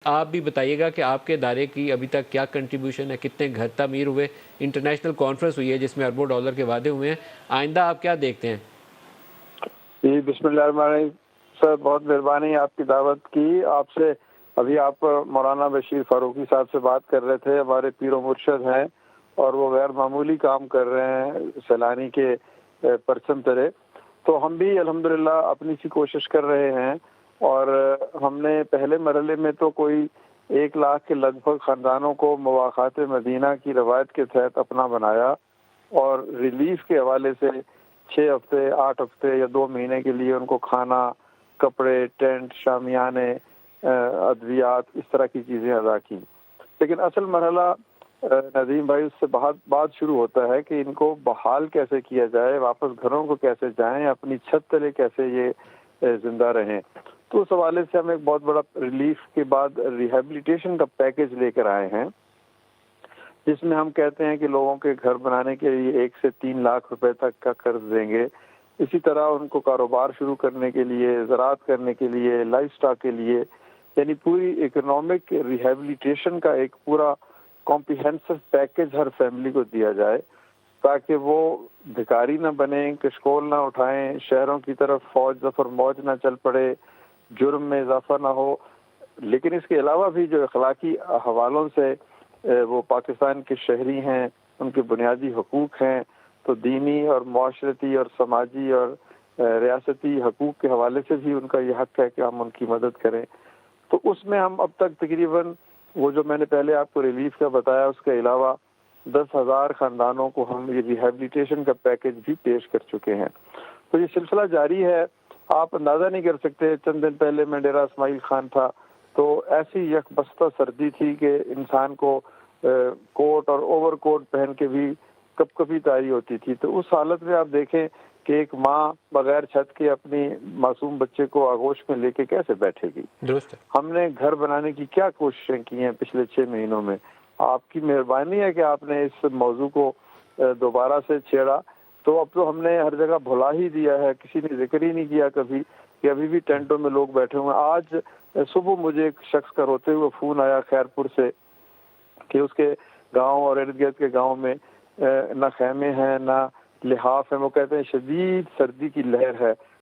آپ بھی بتائیے گا کہ آپ کے ادارے کی ابھی تک کیا کنٹریبیوشن ہے، کتنے گھر تعمیر ہوئے، انٹرنیشنل کانفرنس ہوئی ہے جس میں اربوں ڈالر کے وعدے ہوئے ہیں، آئندہ آپ کیا دیکھتے ہیں؟ جی بسم اللہ الرحمن الرحیم سر، بہت مہربانی آپ کی دعوت کی. آپ سے ابھی آپ مولانا بشیر فاروقی صاحب سے بات کر رہے تھے، ہمارے پیر و مرشد ہیں اور وہ غیر معمولی کام کر رہے ہیں سیلانی کے پرچم تلے. تو ہم بھی الحمدللہ اپنی سی کوشش کر رہے ہیں، اور ہم نے پہلے مرحلے میں تو کوئی 1 لاکھ کے لگ بھگ خاندانوں کو مواخات مدینہ کی روایت کے تحت اپنا بنایا، اور ریلیف کے حوالے سے 6 ہفتے 8 ہفتے یا 2 مہینے کے لیے ان کو کھانا، کپڑے، ٹینٹ، شامیانے، ادویات، اس طرح کی چیزیں ادا کی. لیکن اصل مرحلہ ندیم بھائی اس سے بات شروع ہوتا ہے کہ ان کو بحال کیسے کیا جائے، واپس گھروں کو کیسے جائیں، اپنی چھت تلے کیسے یہ زندہ رہیں. تو اس حوالے سے ہم ایک بہت بڑا ریلیف کے بعد ریہیبلیٹیشن کا پیکیج لے کر آئے ہیں، جس میں ہم کہتے ہیں کہ لوگوں کے گھر بنانے کے لیے 1 سے 3 لاکھ روپے تک کا قرض دیں گے. اسی طرح ان کو کاروبار شروع کرنے کے لیے، زراعت کرنے کے لیے، لائف سٹاک کے لیے، یعنی پوری اکنامک ریہیبلیٹیشن کا ایک پورا کمپریہنسو پیکیج ہر فیملی کو دیا جائے، تاکہ وہ بھکاری نہ بنیں، کشکول نہ اٹھائیں، شہروں کی طرف فوج ظفر موج نہ چل پڑے، جرم میں اضافہ نہ ہو. لیکن اس کے علاوہ بھی جو اخلاقی حوالوں سے وہ پاکستان کے شہری ہیں، ان کے بنیادی حقوق ہیں، تو دینی اور معاشرتی اور سماجی اور ریاستی حقوق کے حوالے سے بھی ان کا یہ حق ہے کہ ہم ان کی مدد کریں. تو اس میں ہم اب تک تقریباً وہ جو میں نے پہلے آپ کو ریلیف کا بتایا، اس کے علاوہ 10,000 خاندانوں کو ہم یہ ریہیبلیٹیشن کا پیکیج بھی پیش کر چکے ہیں. تو یہ سلسلہ جاری ہے. آپ اندازہ نہیں کر سکتے، چند دن پہلے میں ڈیرہ اسماعیل خان تھا تو ایسی یک بستہ سردی تھی کہ انسان کو کوٹ اور اوور کوٹ پہن کے بھی کپ کپی تاری ہوتی تھی. تو اس حالت میں آپ دیکھیں کہ ایک ماں بغیر چھت کے اپنی معصوم بچے کو آغوش میں لے کے کیسے بیٹھے گی. درست ہے. ہم نے گھر بنانے کی کیا کوششیں کی ہیں پچھلے 6 مہینوں میں. آپ کی مہربانی ہے کہ آپ نے اس موضوع کو دوبارہ سے چھیڑا. تو اب تو ہم نے ہر جگہ بھلا ہی دیا ہے، کسی نے ذکر ہی نہیں کیا کبھی کہ ابھی بھی ٹینٹوں میں لوگ بیٹھے ہوئے ہیں. آج صبح مجھے ایک شخص کا روتے ہوئے فون آیا خیرپور سے کہ اس کے گاؤں اور ارد گرد کے گاؤں میں نہ خیمے ہیں نہ لحاف ہیں. وہ کہتے ہیں شدید سردی کی لہر ہے،